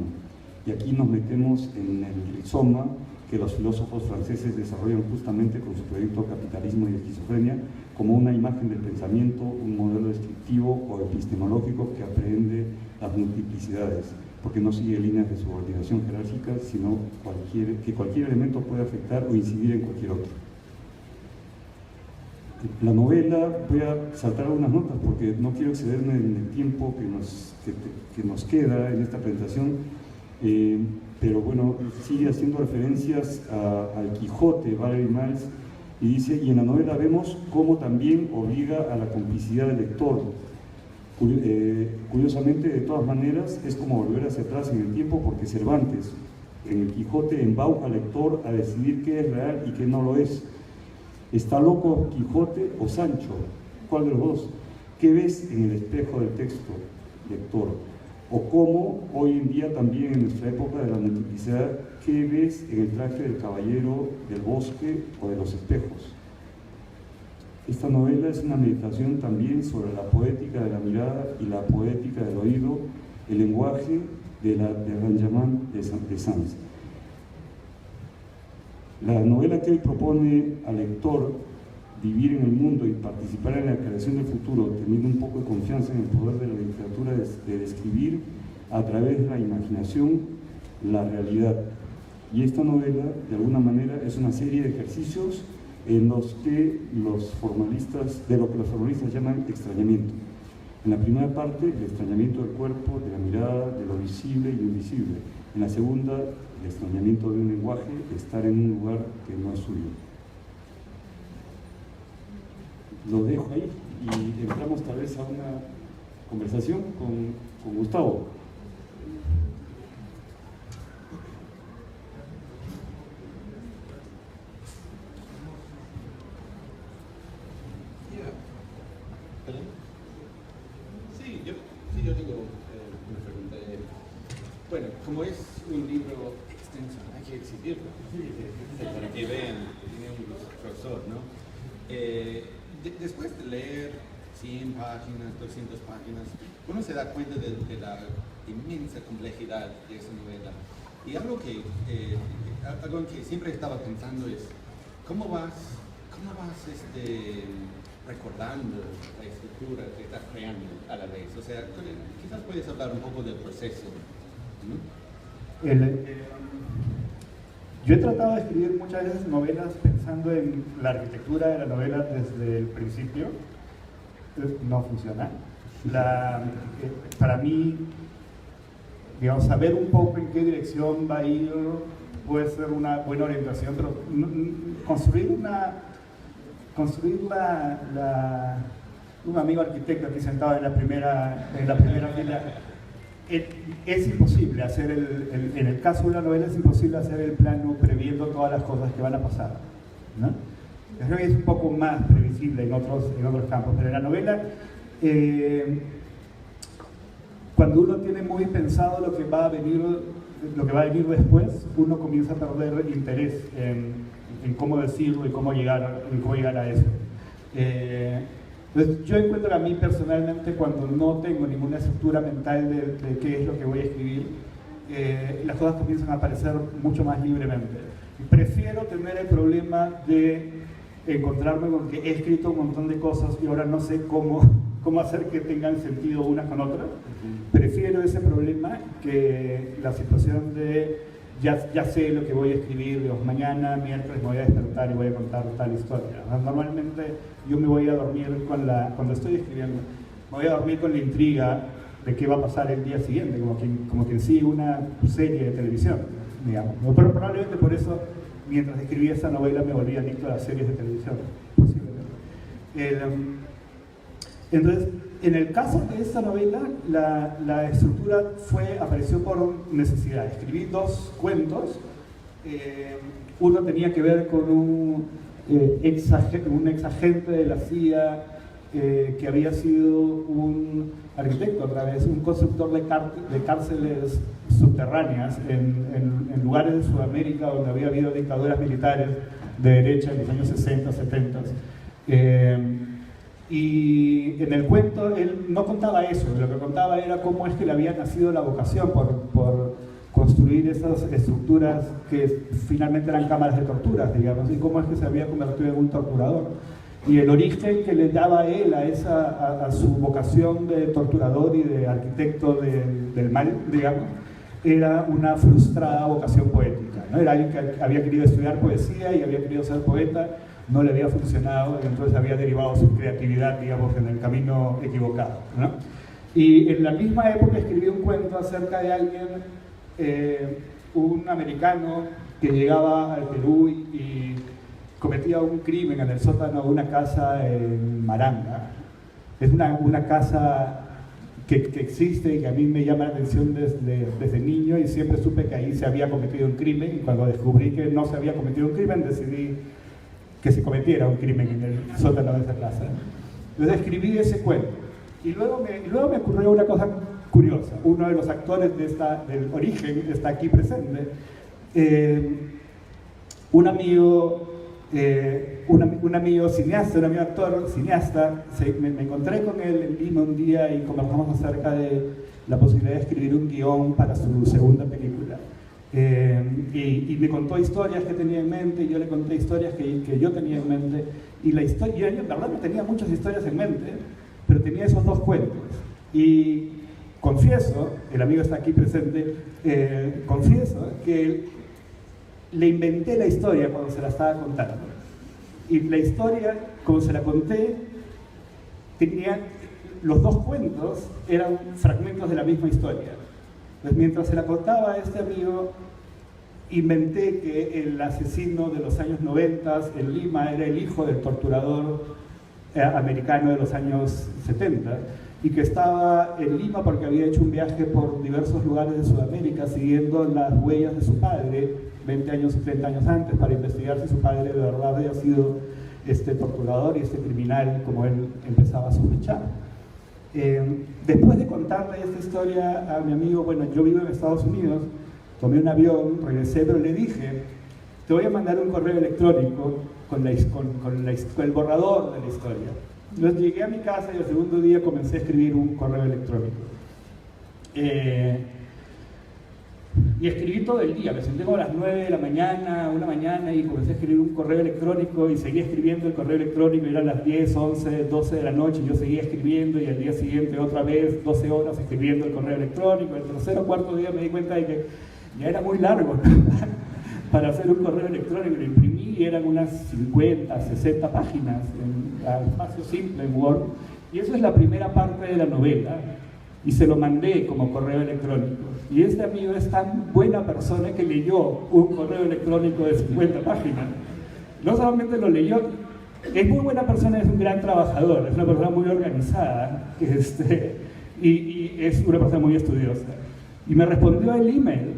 Y aquí nos metemos en el rizoma que los filósofos franceses desarrollan justamente con su proyecto Capitalismo y Esquizofrenia, como una imagen del pensamiento, un modelo descriptivo o epistemológico que aprehende las multiplicidades, porque no sigue líneas de subordinación jerárquica, sino que cualquier elemento puede afectar o incidir en cualquier otro. La novela, voy a saltar algunas notas porque no quiero excederme en el tiempo que nos queda en esta presentación, pero bueno, sigue haciendo referencias al Quijote, Valery Miles, y dice, y en la novela vemos cómo también obliga a la complicidad del lector. Curiosamente, de todas maneras, es como volver hacia atrás en el tiempo, porque Cervantes, en el Quijote, embauca al lector a decidir qué es real y qué no lo es. ¿Está loco Quijote o Sancho? ¿Cuál de los dos? ¿Qué ves en el espejo del texto, lector? O cómo, hoy en día también en nuestra época de la multiplicidad, ¿qué ves en el traje del caballero del bosque o de los espejos? Esta novela es una meditación también sobre la poética de la mirada y la poética del oído, el lenguaje de Benjamin de Sans. La novela que él propone al lector vivir en el mundo y participar en la creación del futuro, teniendo un poco de confianza en el poder de la literatura, de describir a través de la imaginación la realidad. Y esta novela, de alguna manera, es una serie de ejercicios en los que los formalistas llaman extrañamiento. En la primera parte, el extrañamiento del cuerpo, de la mirada, de lo visible y lo invisible. En la segunda, el extrañamiento de un lenguaje, de estar en un lugar que no es suyo. Lo dejo ahí y entramos tal vez a una conversación con Gustavo. Yo tengo una pregunta. Bueno, como es un libro extenso, hay que exhibirlo para que vean, tiene un grosor, ¿no? Después de leer 100 páginas, 200 páginas, uno se da cuenta de la inmensa complejidad de esa novela. Y algo que siempre estaba pensando es, ¿cómo vas recordando la estructura que estás creando a la vez? O sea, quizás puedes hablar un poco del proceso, ¿no? Yo he tratado de escribir muchas veces novelas pensando en la arquitectura de la novela desde el principio. No funciona. Para mí, digamos, saber un poco en qué dirección va a ir puede ser una buena orientación, pero construir un amigo arquitecto aquí sentado en la primera fila, es imposible hacer en el caso de una novela es imposible hacer el plano previendo todas las cosas que van a pasar, ¿no? Creo que es un poco más previsible en otros campos, pero en la novela, cuando uno tiene muy pensado lo que va a venir después, uno comienza a perder interés en cómo decirlo y cómo llegar a eso. Entonces, yo encuentro que a mí personalmente, cuando no tengo ninguna estructura mental de qué es lo que voy a escribir, las cosas comienzan a aparecer mucho más libremente. Prefiero tener el problema de encontrarme con que he escrito un montón de cosas y ahora no sé cómo hacer que tengan sentido unas con otras. Prefiero ese problema que la situación de ya sé lo que voy a escribir, digamos, mañana, miércoles me voy a despertar y voy a contar tal historia. Normalmente yo me voy a dormir cuando estoy escribiendo, me voy a dormir con la intriga de qué va a pasar el día siguiente, como quien sigue una serie de televisión, digamos. Pero probablemente por eso, mientras escribía esa novela, me volví adicto a las series de televisión, posiblemente. Entonces, en el caso de esta novela, la estructura apareció por necesidad. Escribí 2 cuentos. Uno tenía que ver con un ex agente de la CIA que había sido un arquitecto un constructor de cárceles subterráneas en lugares de Sudamérica donde había habido dictaduras militares de derecha en los años 60, 70. Y en el cuento él no contaba eso, lo que contaba era cómo es que le había nacido la vocación por construir esas estructuras que finalmente eran cámaras de torturas, digamos, y cómo es que se había convertido en un torturador. Y el origen que le daba él a su vocación de torturador y de arquitecto del mal, digamos, era una frustrada vocación poética, ¿no? Era alguien que había querido estudiar poesía y había querido ser poeta, no le había funcionado y entonces había derivado su creatividad, digamos, en el camino equivocado, ¿no? Y en la misma época escribí un cuento acerca de alguien, un americano que llegaba al Perú y cometía un crimen en el sótano de una casa en Maranga. Es una casa que existe y que a mí me llama la atención desde niño, y siempre supe que ahí se había cometido un crimen, y cuando descubrí que no se había cometido un crimen decidí que se cometiera un crimen en el sótano de esa casa. Entonces escribí ese cuento y luego me ocurrió una cosa curiosa. Uno de los actores del origen está aquí presente. Un amigo cineasta, un amigo actor cineasta, me encontré con él en Lima un día y conversamos acerca de la posibilidad de escribir un guión para su segunda película. Y me contó historias que tenía en mente, y yo le conté historias que yo tenía en mente, y la historia, yo en verdad no tenía muchas historias en mente, pero tenía esos dos cuentos. Y confieso, el amigo está aquí presente, confieso que le inventé la historia cuando se la estaba contando. Y la historia, como se la conté, los dos cuentos eran fragmentos de la misma historia. Pues mientras se la contaba a este amigo, inventé que el asesino de los años 90 en Lima era el hijo del torturador americano de los años 70, y que estaba en Lima porque había hecho un viaje por diversos lugares de Sudamérica siguiendo las huellas de su padre 20 años, 30 años antes, para investigar si su padre de verdad había sido este torturador y este criminal como él empezaba a sospechar. Después de contarle esta historia a mi amigo, bueno, yo vivo en Estados Unidos, tomé un avión, regresé, pero le dije, te voy a mandar un correo electrónico con el borrador de la historia. Entonces llegué a mi casa y el segundo día comencé a escribir un correo electrónico. Y escribí todo el día, me senté como a las 9 de la mañana, 1 de la mañana, y comencé a escribir un correo electrónico y seguí escribiendo el correo electrónico, y eran las 10, 11, 12 de la noche, y yo seguía escribiendo, y al día siguiente otra vez 12 horas escribiendo el correo electrónico. El tercer o cuarto día me di cuenta de que ya era muy largo, ¿no? Para hacer un correo electrónico. Lo imprimí y eran unas 50, 60 páginas a espacio simple en Word, y eso es la primera parte de la novela, y se lo mandé como correo electrónico. Y este amigo es tan buena persona que leyó un correo electrónico de 50 páginas. No solamente lo leyó, es muy buena persona, es un gran trabajador, es una persona muy organizada, y es una persona muy estudiosa. Y me respondió el email.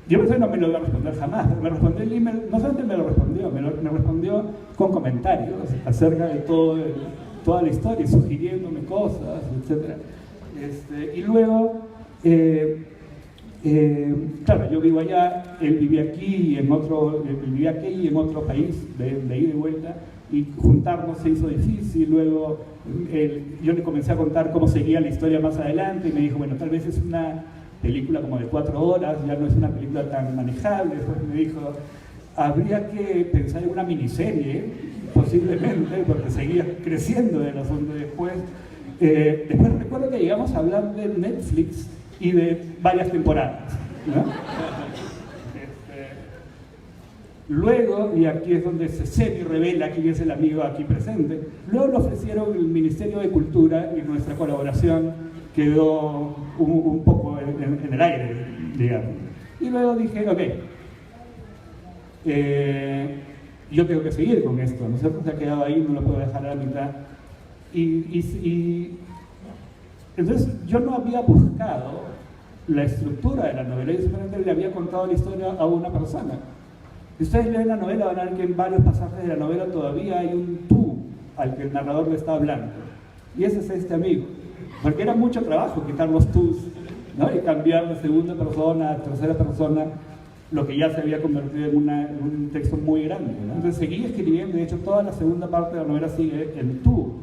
Yo pensé que no me lo iba a responder jamás, pero me respondió el email, no solamente me lo respondió, me respondió con comentarios acerca de toda la historia, sugiriéndome cosas, etc. Y luego, claro, yo vivo allá, él vivía aquí y en otro país, de ida y vuelta, y juntarnos se hizo difícil. Luego yo le comencé a contar cómo seguía la historia más adelante, y me dijo, bueno, tal vez es una película como de 4 horas, ya no es una película tan manejable. Después me dijo, habría que pensar en una miniserie, posiblemente, porque seguía creciendo el asunto. Después recuerdo que llegamos a hablar de Netflix y de varias temporadas, ¿no? Luego, y aquí es donde se semi-revela quién es el amigo aquí presente, luego le ofrecieron el Ministerio de Cultura, y nuestra colaboración quedó un poco en el aire, digamos. Y luego dije, ok, yo tengo que seguir con esto, ¿no es cierto? Se ha quedado ahí, no lo puedo dejar a la mitad. Y entonces yo no había buscado la estructura de la novela, yo simplemente le había contado la historia a una persona. Si ustedes leen la novela, van a ver que en varios pasajes de la novela todavía hay un tú al que el narrador le está hablando. Y ese es este amigo. Porque era mucho trabajo quitar los tus, ¿no? Y cambiar de segunda persona a tercera persona, lo que ya se había convertido en un texto muy grande, ¿no? Entonces seguí escribiendo, de hecho toda la segunda parte de la novela sigue en tú,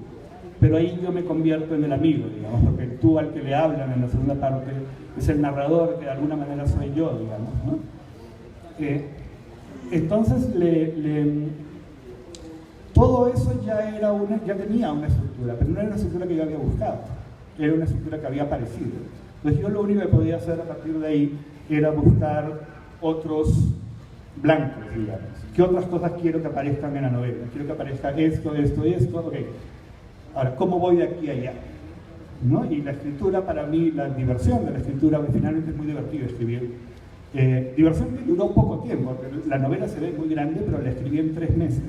pero ahí yo me convierto en el amigo, digamos, porque el tú al que le hablan en la segunda parte es el narrador, que de alguna manera soy yo, digamos, ¿no? Entonces todo eso ya tenía una estructura, pero no era una estructura que yo había buscado, era una estructura que había aparecido. Entonces yo lo único que podía hacer a partir de ahí era buscar otros blancos, digamos. ¿Qué otras cosas quiero que aparezcan en la novela? Quiero que aparezca esto, esto, esto, ok. Ahora, ¿cómo voy de aquí a allá? ¿No? Y la escritura, para mí, la diversión de la escritura, finalmente es muy divertido escribir. Diversión que duró poco tiempo, porque la novela se ve muy grande, pero la escribí en 3 meses.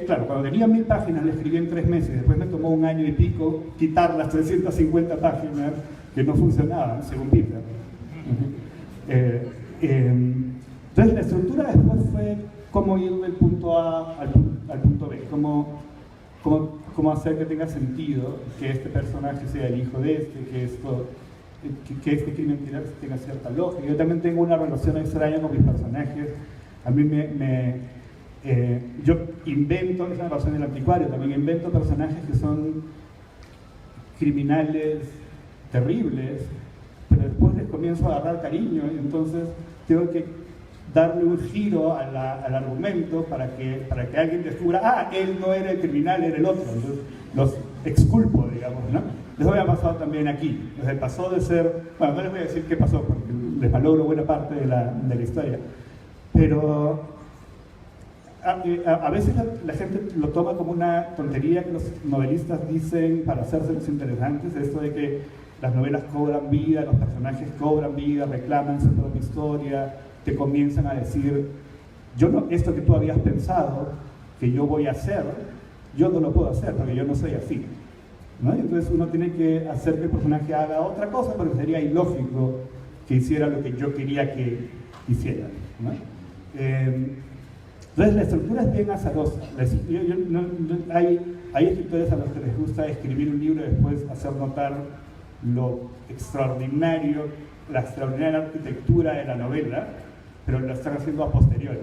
Claro, cuando tenía 1000 páginas la escribí en 3 meses, después me tomó 1 año y pico quitar las 350 páginas que no funcionaban, según Peter. Entonces la estructura después fue cómo ir del punto A al punto B, cómo hacer que tenga sentido que este personaje sea el hijo de este, que este crimen tenga cierta lógica. Yo también tengo una relación extraña con mis personajes. A mí yo invento, esa es la razón del anticuario, también invento personajes que son criminales terribles, pero después les comienzo a agarrar cariño, y entonces tengo que darle un giro al argumento para que alguien descubra, él no era el criminal, era el otro. Entonces los exculpo, digamos, ¿no? Eso me ha pasado también aquí. Entonces pasó de ser, bueno, no les voy a decir qué pasó, porque les malogro buena parte de la historia, pero a veces la gente lo toma como una tontería que los novelistas dicen para hacerse los interesantes, esto de que las novelas cobran vida, los personajes cobran vida, reclaman su propia historia, te comienzan a decir, esto que tú habías pensado que yo voy a hacer, yo no lo puedo hacer porque yo no soy así, ¿no? Entonces uno tiene que hacer que el personaje haga otra cosa porque sería ilógico que hiciera lo que yo quería que hiciera, ¿no? Entonces la estructura es bien azarosa. Hay escritores a los que les gusta escribir un libro y después hacer notar lo extraordinario, la extraordinaria arquitectura de la novela, pero lo están haciendo a posteriori,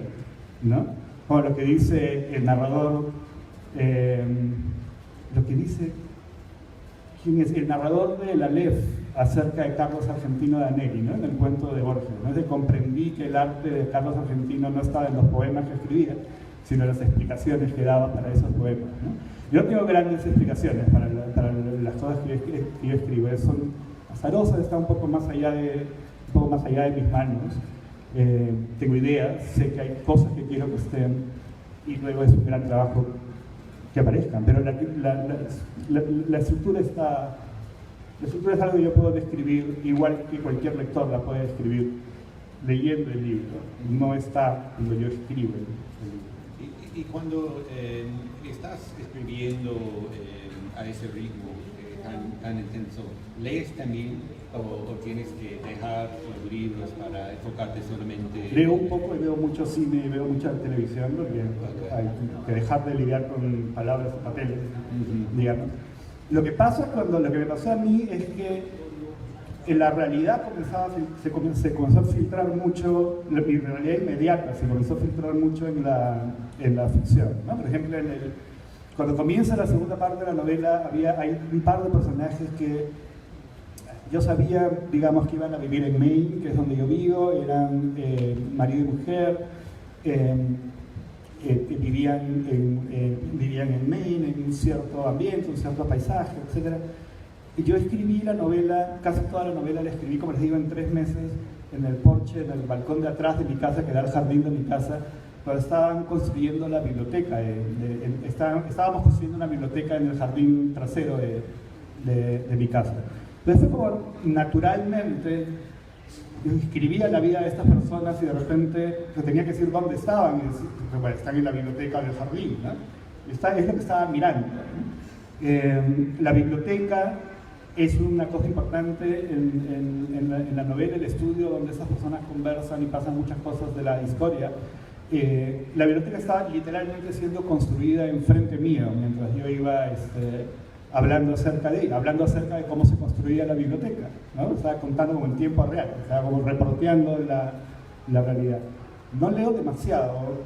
¿no? Como lo que dice el narrador, lo que dice, ¿quién es? El narrador de la Aleph acerca de Carlos Argentino Danelli, ¿no? En el cuento de Borges, ¿no? Comprendí que el arte de Carlos Argentino no estaba en los poemas que escribía, sino en las explicaciones que daba para esos poemas, ¿no? Yo tengo grandes explicaciones para las cosas que yo escribo, son azarosas, están un poco más allá de mis manos. Tengo ideas, sé que hay cosas que quiero que estén, y luego es un gran trabajo que aparezcan, pero la estructura está... La estructura es algo que yo puedo describir igual que cualquier lector la puede describir leyendo el libro, no está cuando yo escribo el libro. Y cuando estás escribiendo a ese ritmo tan intenso, ¿lees también o tienes que dejar los libros para enfocarte solamente? Leo un poco y veo mucho cine y veo mucha televisión, porque hay que dejar de lidiar con palabras o papeles, digamos. Lo que me pasó a mí es que en la realidad se comenzó a filtrar mucho, mi realidad inmediata se comenzó a filtrar mucho en la ficción, ¿no? Por ejemplo, cuando comienza la segunda parte de la novela hay un par de personajes que yo sabía, digamos, que iban a vivir en Maine, que es donde yo vivo, eran marido y mujer, que vivían en Maine, en un cierto ambiente, un cierto paisaje, etc. Y yo escribí la novela, casi toda la novela la escribí, como les digo, en 3 meses, en el porche, en el balcón de atrás de mi casa, que da al jardín de mi casa, cuando estaban construyendo la biblioteca. Estábamos construyendo una biblioteca en el jardín trasero de mi casa. Entonces fue como naturalmente, yo escribía la vida de estas personas y de repente tenía que decir dónde estaban, y decir, bueno, están en la biblioteca del jardín, ¿no? Es lo que estaban mirando, ¿no? La biblioteca es una cosa importante en la novela, el estudio donde esas personas conversan y pasan muchas cosas de la historia. La biblioteca estaba literalmente siendo construida enfrente mío mientras yo iba hablando acerca de cómo se construía la biblioteca, ¿no? Estaba contando como en tiempo real, estaba como reporteando la realidad. No leo demasiado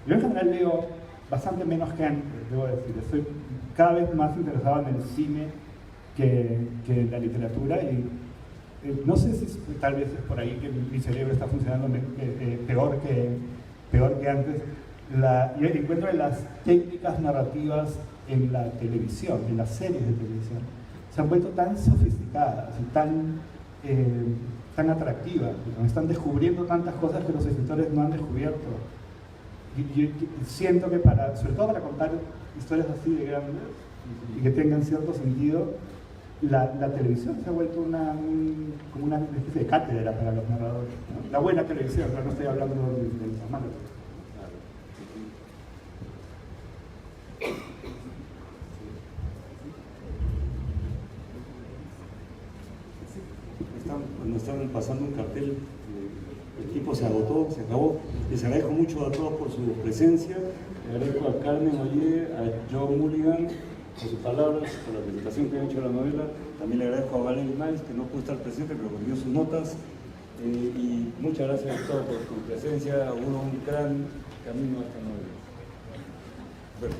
yo en general leo bastante menos que antes, debo decir. Estoy cada vez más interesado en el cine que en la literatura, y no sé si tal vez es por ahí que mi cerebro está funcionando peor que antes. Yo encuentro las técnicas narrativas en la televisión, en las series de televisión, se han vuelto tan sofisticadas y tan tan atractiva, ¿no? Están descubriendo tantas cosas que los escritores no han descubierto. Y siento que sobre todo para contar historias así de grandes y que tengan cierto sentido, la televisión se ha vuelto como una especie de cátedra para los narradores, ¿no? La buena televisión, pero no estoy hablando del normal. Nos están pasando un cartel, el tiempo se agotó, se acabó. Les agradezco mucho a todos por su presencia, le agradezco a Carmen Ollé, a Joe Mulligan por sus palabras, por la presentación que han hecho de la novela. También le agradezco a Valerie Miles, que no pudo estar presente, pero dio sus notas. Y muchas gracias a todos por su presencia, un gran camino a esta novela. Bueno.